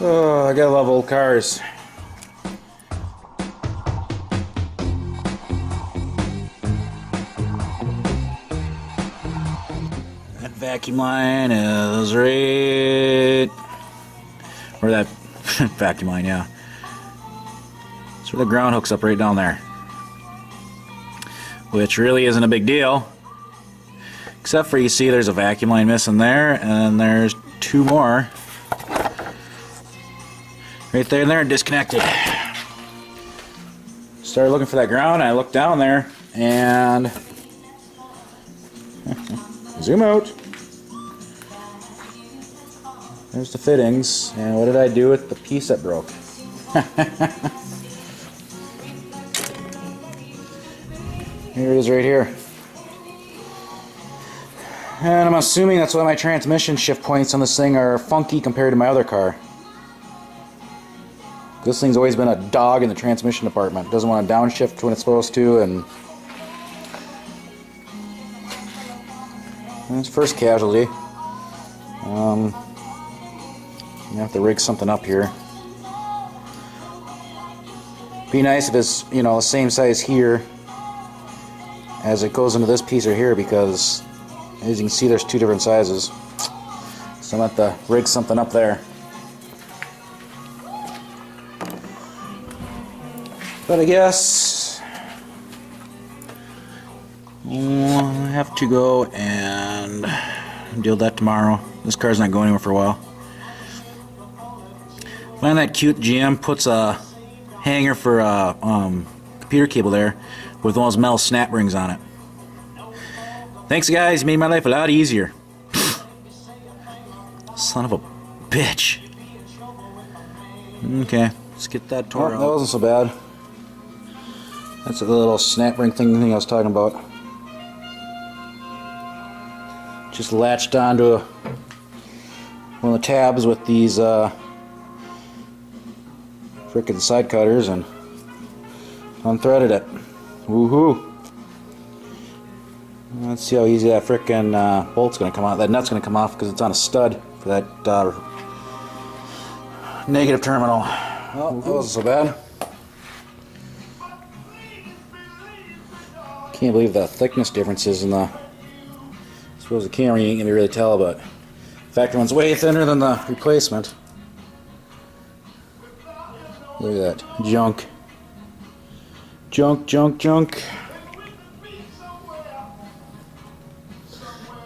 Oh, I gotta love old cars. That vacuum line is right where that vacuum line, yeah. That's where the ground hooks up right down there. Which really isn't a big deal. Except for you see there's a vacuum line missing there, and there's two more. Right there and there, disconnected. Started looking for that ground, and I looked down there, and zoom out. There's the fittings, and what did I do with the piece that broke? Here it is right here. And I'm assuming that's why my transmission shift points on this thing are funky compared to my other car. This thing's always been a dog in the transmission department. It doesn't want to downshift when it's supposed to, and that's first casualty. I'm gonna have to rig something up here. Be nice if it's, you know, the same size here as it goes into this piece right here, because as you can see there's two different sizes. So I'm gonna have to rig something up there. But I guess I'll have to go and deal with that tomorrow. This car's not going anywhere for a while. Find that cute GM puts a hanger for a computer cable there with one of those metal snap rings on it. Thanks guys, you made my life a lot easier. Son of a bitch. Okay, let's get that tore out. That wasn't so bad. That's a little snap ring thing I was talking about. Just latched onto one of the tabs with these frickin' side cutters and unthreaded it. Woohoo! Let's see how easy that frickin' bolt's gonna come out. That nut's gonna come off because it's on a stud for that negative terminal. Well, that wasn't so bad. Can't believe the thickness differences in the. I suppose the camera you ain't gonna really tell, but the factory one's way thinner than the replacement. Look at that junk. Junk, junk, junk.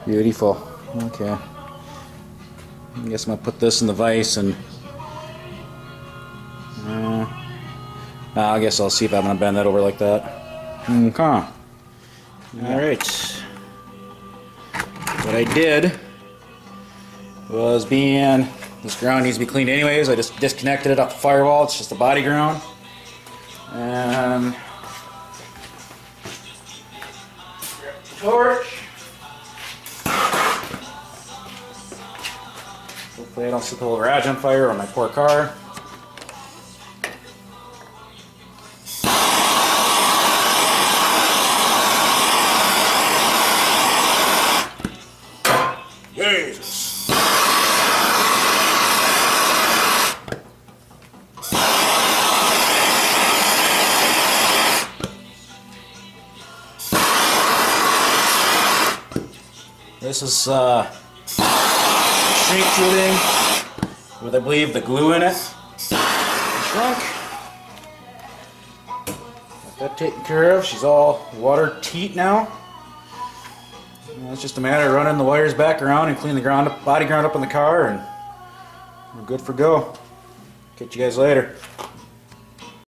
Beautiful. Okay. I guess I'm gonna put this in the vise and. I guess I'll see if I'm gonna bend that over like that. Okay. Alright. What I did was this ground needs to be cleaned anyways. I just disconnected it off the firewall. It's just the body ground. And grab the torch. Hopefully I don't set the whole garage on fire or my poor car. Jesus. This is shrink tooling with, I believe, the glue in it. Shrunk. Got that taken care of. She's all water teat now. It's just a matter of running the wires back around and clean the body ground up in the car, and we're good for go. Catch you guys later.